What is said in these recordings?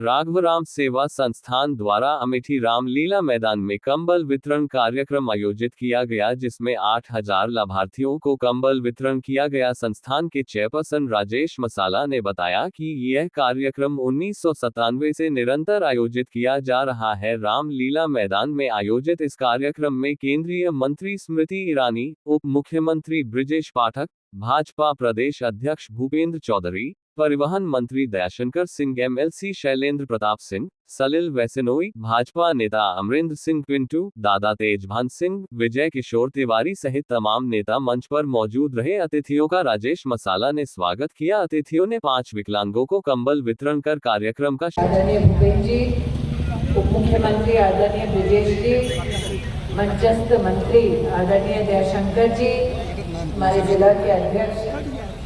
राघवराम सेवा संस्थान द्वारा अमेठी रामलीला मैदान में कंबल वितरण कार्यक्रम आयोजित किया गया, जिसमें 8,000 लाभार्थियों को कंबल वितरण किया गया। संस्थान के चेयरपर्सन राजेश मसाला ने बताया कि यह कार्यक्रम 1997 से निरंतर आयोजित किया जा रहा है। रामलीला मैदान में आयोजित इस कार्यक्रम में केंद्रीय मंत्री स्मृति ईरानी, उप मुख्यमंत्री ब्रिजेश पाठक, भाजपा प्रदेश अध्यक्ष भूपेंद्र चौधरी, परिवहन मंत्री दयाशंकर सिंह, एमएलसी शैलेंद्र प्रताप सिंह, सलिल वैसनोई, भाजपा नेता अमरिंदर सिंह पिंटू, दादा तेजभान सिंह, विजय किशोर तिवारी सहित तमाम नेता मंच पर मौजूद रहे। अतिथियों का राजेश मसाला ने स्वागत किया। अतिथियों ने 5 विकलांगों को कंबल वितरण कर कार्यक्रम का आदरणीय भूपेंद्र जी, उप मुख्यमंत्री आदरणीय ब्रिजेश जी, मंचस्थ मंत्री आदरणीय दयाशंकर जी, हमारे जिला के अध्यक्ष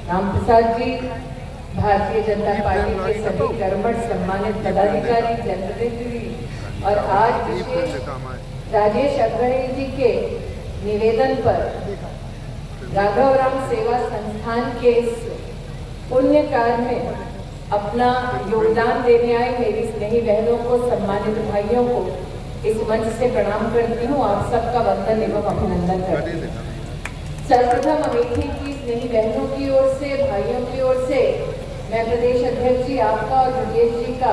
रामप्रसाद जी, भारतीय जनता पार्टी के सभी कर्मठ सम्मानित पदाधिकारी, जनप्रतिनिधि और आज विशेष राजेश अग्रणी जी के निवेदन पर राघवराम सेवा संस्थान के इस पुण्य कार्य में अपना योगदान देने आए मेरी स्नेही बहनों को, सम्मानित भाइयों को इस मंच से प्रणाम करती हूँ। आप सबका वंदन एवं अभिनंदन करती हूँ। सर्वप्रथम अमेठी की स्नेही बहनों की ओर से, भाइयों की ओर से मैं प्रदेश अध्यक्ष जी आपका और ब्रजेश जी का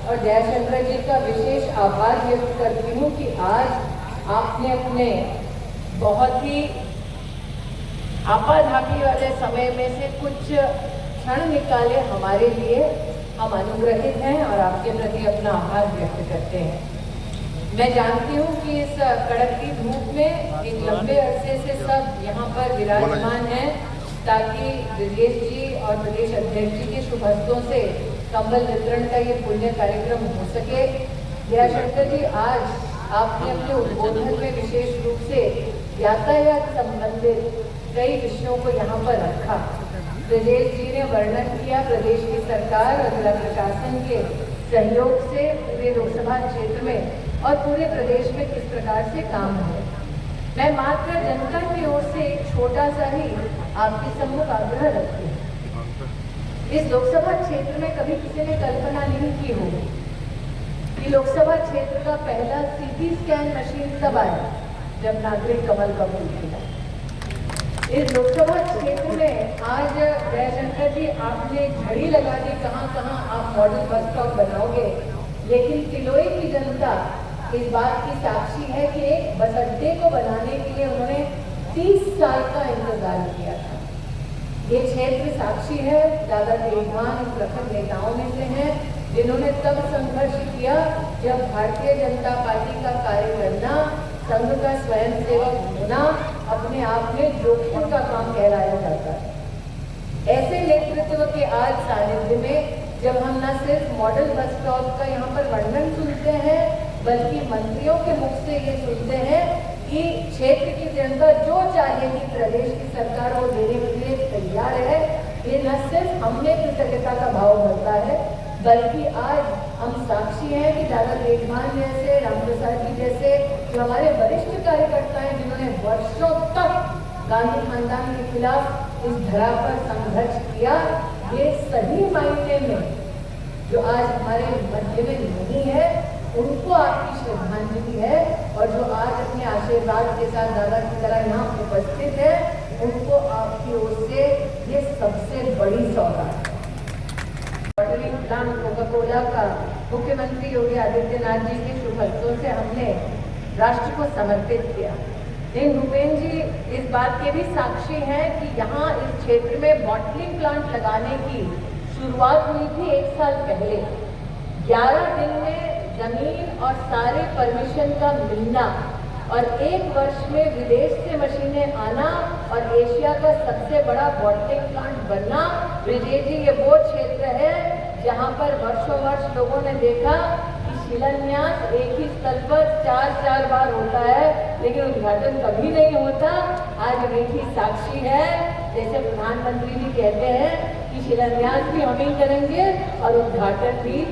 और दयाशंकर जी का विशेष आभार व्यक्त करती हूँ कि आज आपने अपने बहुत ही आपाधापी वाले समय में से कुछ क्षण निकाले हमारे लिए। हम अनुग्रहित हैं और आपके प्रति अपना आभार व्यक्त करते हैं। मैं जानती हूँ कि इस कड़कती धूप में एक लंबे अरसे से सब यहाँ पर विराजमान हैं ताकि ब्रजेश जी और प्रदेश अध्यक्ष जी के शुभ हस्तों से कंबल वितरण का ये पुण्य कार्यक्रम हो सके। दयाशंकर जी, आज आपने अपने उद्बोधन में विशेष रूप से यातायात संबंधित कई विषयों को यहाँ पर रखा। ब्रजेश जी ने वर्णन किया प्रदेश की सरकार और जिला प्रशासन के सहयोग से पूरे लोकसभा क्षेत्र में और पूरे प्रदेश में किस प्रकार से काम है। मैं मात्र जनता की ओर से एक छोटा सा ही आपके सम्मुख आग्रह रखती हूँ। इस लोकसभा क्षेत्र में कभी किसी ने कल्पना नहीं की होगी कि लोकसभा क्षेत्र का पहला सीटी स्कैन मशीन तब आया जब नागरिक कमल का फूल खिला। इस लोकसभा क्षेत्र में आज दयाशंकर जी आपने घड़ी लगा दी कहाँ कहाँ आप मॉडल बस स्टॉप बनाओगे, लेकिन किलोई की जनता इस बात की साक्षी है कि एक बस अड्डे को बनाने के लिए उन्होंने 30 साल का इंतजार किया था। ये क्षेत्र साक्षी है, दादा तेजभान उन प्रखर नेताओं में से हैं जिन्होंने तब संघर्ष किया जब भारतीय जनता पार्टी का कार्य करना, संघ का स्वयं सेवक होना अपने आप में जोखिम का काम कहलाया जाता है। ऐसे नेतृत्व के आज सानिध्य में जब हम न सिर्फ मॉडल बस स्टॉप का यहाँ पर वर्णन सुनते हैं बल्कि मंत्रियों के मुख से ये सुनते हैं कि क्षेत्र की जनता जो चाहेगी प्रदेश की सरकार वो देने के लिए तैयार है, ये न सिर्फ हमने कृतज्ञता का भाव भरता है बल्कि आज हम साक्षी हैं कि दादा तेजभान जैसे, रामप्रसाद जी जैसे जो हमारे वरिष्ठ कार्यकर्ता हैं जिन्होंने वर्षों तक गांधी खानदान के खिलाफ इस धरा पर संघर्ष किया, ये सही मायने में जो आज हमारे मध्य में नहीं है उनको आपकी श्रद्धांजलि है और जो आज अपने आशीर्वाद के साथ दादा की तरह यहाँ उपस्थित है उनको आपकी ओर से ये सबसे बड़ी सौगात है। कोका कोला का मुख्यमंत्री योगी आदित्यनाथ जी के शुभ हस्तों से हमने राष्ट्र को समर्पित किया। लेकिन भूपेंद्र जी इस बात के भी साक्षी हैं कि यहाँ इस क्षेत्र में बॉटलिंग प्लांट लगाने की शुरुआत हुई थी 1 साल पहले। 11 दिन में जमीन और सारे परमिशन का मिलना और 1 वर्ष में विदेश से मशीनें आना और एशिया का सबसे बड़ा बॉटलिंग प्लांट बनना। ब्रिजेश जी, ये वो क्षेत्र है जहाँ पर वर्षों वर्ष लोगों ने देखा कि शिलान्यास एक ही स्थल पर 4 बार होता है लेकिन उद्घाटन कभी नहीं होता। आज अमेठी साक्षी है, जैसे प्रधानमंत्री जी कहते हैं कि शिलान्यास भी हम ही करेंगे और उद्घाटन भी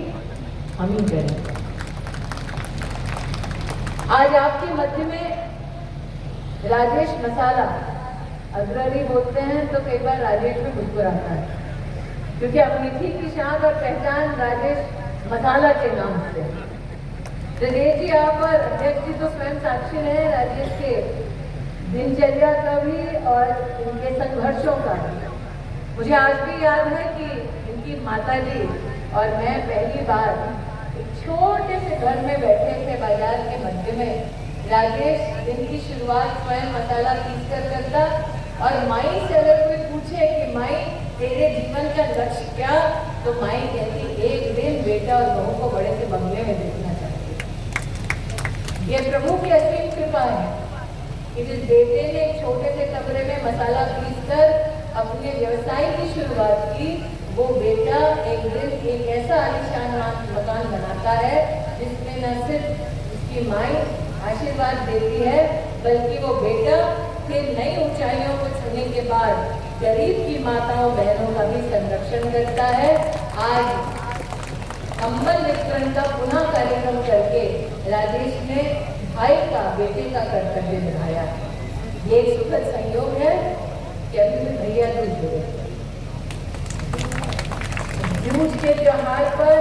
हम ही करेंगे। आज आपके मध्य में राजेश मसाला, अग्रणी बोलते हैं तो कई बार राजेश में मुस्कुराता है क्योंकि अमेठी की शान और पहचान राजेश मसाला के नाम से। राजेश जी आप और अध्यक्ष जी तो स्वयं साक्षी रहे राजेश के दिनचर्या का भी और इनके संघर्षों का भी। मुझे आज भी याद है कि इनकी माता जी और मैं पहली बार एक छोटे से घर में बैठे थे बाजार के मध्य में। राजेश दिन की शुरुआत स्वयं मसाला पीस कर करता और माई से अगर कोई पूछे कि माई तेरे जीवन का लक्ष्य क्या, तो माई कहती एक दिन बेटा और बहू को बड़े से बंगले में देखना चाहिए। ये प्रभु की असीम कृपा है कि जिस बेटे ने एक छोटे से कमरे में मसाला पीस कर अपने व्यवसाय की शुरुआत की, वो बेटा एक दिन एक ऐसा आलीशान मकान बनाता है जिसमें न सिर्फ उसकी माई आशीर्वाद देती है, बल्कि वो बेटा फिर नई ऊंचाइयों को छूने के बाद गरीब की माताओं बहनों का भी संरक्षण करता है। आज कंबल वितरण का पुनः कार्यक्रम करके राजेश ने भाई का बेटे का कर्तव्य निभाया। ये एक सुखद संयोग है कि अभी भी भैया दूध जुड़े। जूझ के त्योहार पर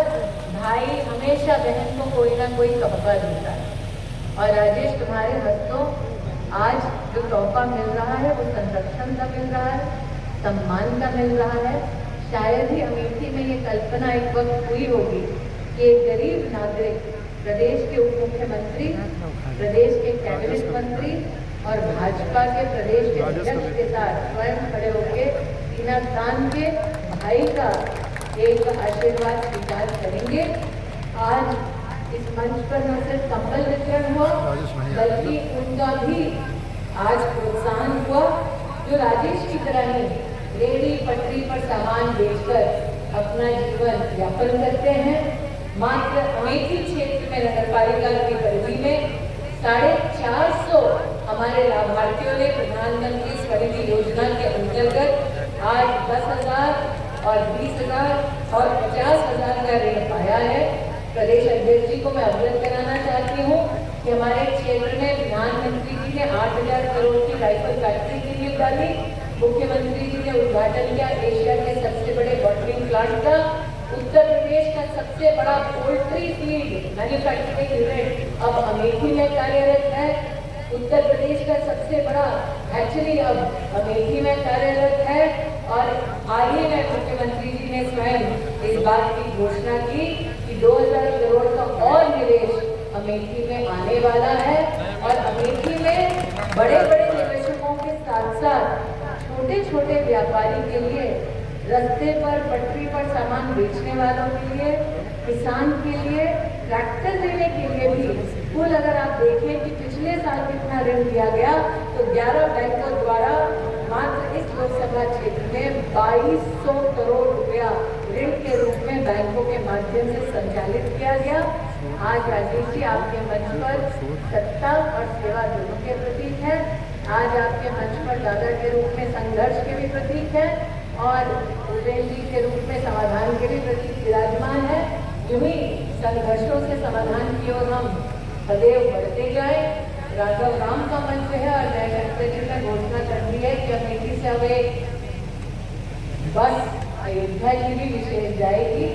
भाई हमेशा बहन को कोई ना कोई तोहफा देता है और राजेश तुम्हारे हस्तों आज जो तोहफा मिल रहा है वो संरक्षण का मिल रहा है, सम्मान का मिल रहा है। शायद ही अमेठी में ये कल्पना एक वक्त हुई होगी कि एक गरीब नागरिक प्रदेश के उप मुख्यमंत्री, प्रदेश के कैबिनेट मंत्री और भाजपा के प्रदेश के अध्यक्ष के साथ स्वयं खड़े होकर सीना तान के भाई का एक आशीर्वाद स्वीकार करेंगे। आज इस मंच पर न सिर्फ कंबल वितरण हुआ, बल्कि उनका भी आज प्रोत्साहन हुआ जो राजेश की तरह ही रेहड़ी पटरी पर सामान बेचकर अपना जीवन यापन करते हैं। मात्र अमेठी क्षेत्र में नगरपालिका की परिधि में 450 हमारे लाभार्थियों ने प्रधानमंत्री स्वनिधि योजना के अंतर्गत आज 10,000 और 20,000 और 50,000 का ऋण पाया है। प्रदेश अध्यक्ष जी को मैं अवगत कराना चाहती हूँ कि हमारे क्षेत्र में प्रधानमंत्री जी ने 8,000 करोड़ की राइफल फैक्ट्री की नींव डाली। मुख्यमंत्री जी ने उद्घाटन किया एशिया के सबसे बड़े बॉटलिंग प्लांट का। उत्तर प्रदेश का सबसे बड़ा पोल्ट्री फीड मैन्युफैक्चरिंग यूनिट अब अमेठी में कार्यरत है। उत्तर प्रदेश का सबसे बड़ा एक्चुअली अब अमेठी में कार्यरत है और हाल ही में मुख्यमंत्री जी ने स्वयं इस बात की घोषणा की कि 2,000 करोड़ का और निवेश अमेठी में आने वाला है और अमेठी में बड़े बड़े निवेशकों के साथ साथ छोटे छोटे व्यापारी के लिए, रास्ते पर पटरी पर सामान बेचने वालों के लिए, किसान के लिए, ट्रैक्टर लेने के लिए भी कुल अगर आप देखें कि पिछले साल कितना ऋण दिया गया तो 11 बैंकों द्वारा मात्र इस लोकसभा क्षेत्र में 2200 करोड़ रुपया ऋण के रूप में बैंकों के माध्यम से संचालित किया गया। आज राजेश जी आपके मंच पर सत्ता और सेवा दोनों के प्रतीक है। आज आपके मंच पर दादा के रूप में संघर्ष के भी प्रतीक है और उपेंद्र जी के रूप में समाधान के भी प्रतीक विराजमान है। यूं ही संघर्षों से समाधान की ओर हम सदैव बढ़ते जाए। राघव राम का मंच है और मैं घोषणा कर दी है कि अमेठी से अब एक बस अयोध्या की भी विशेष जाएगी।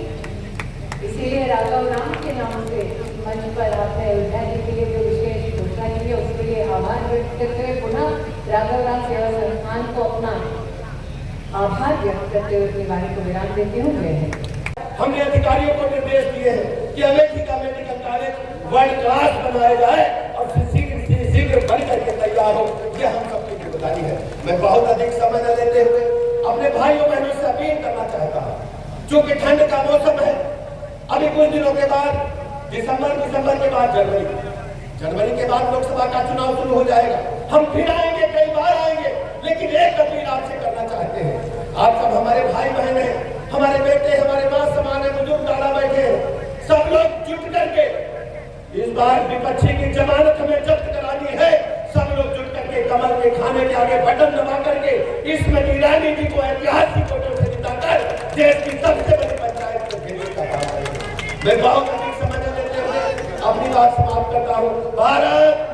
इसीलिए राघव राम के नाम से इस मंच पर आपने अयोध्या जी के लिए जो विशेष घोषणा की है उसके लिए आभार व्यक्त करते हुए पुनः राघव राम सेवा संस्थान को अपना आभार व्यक्त करते हुए अपनी वाणी को विराम देती हूँ। जय हिंद। हमने अधिकारियों को निर्देश दिए हैं कि अमेठी का मेडिकल कॉलेज वर्ल्ड क्लास बनाया जाए और शीघ्र बन करके तैयार हो। यह हम सबकी जिम्मेदारी है। मैं बहुत अधिक समय न लेते हुए अपने भाइयों बहनों से अपील करना चाहता हूँ। चूंकि ठंड का मौसम है, अभी कुछ दिनों के बाद दिसंबर के बाद जनवरी के बाद लोकसभा का चुनाव शुरू हो जाएगा। हम फिर आएंगे, कई बार आएंगे, लेकिन एक अपील आपसे करना चाहते हैं। आप सब हमारे भाई बहन हैं, हमारे बेटे, हमारे माँ समान है, बुजुर्ग दादा बैठे हैं, सब लोग जुट करके इस बार विपक्षी की जमानत हमें जब्त करानी है। सब लोग जुट करके कमल के खाने के आगे बटन दबा करके स्मृति ईरानी जी को ऐतिहासिक वोटों से जिताकर देश की सबसे बड़ी पंचायत को घेरने का काम करेंगे। मैं बहुत अधिक समय न लेते हुए अपनी बात समाप्त करता हूँ। भारत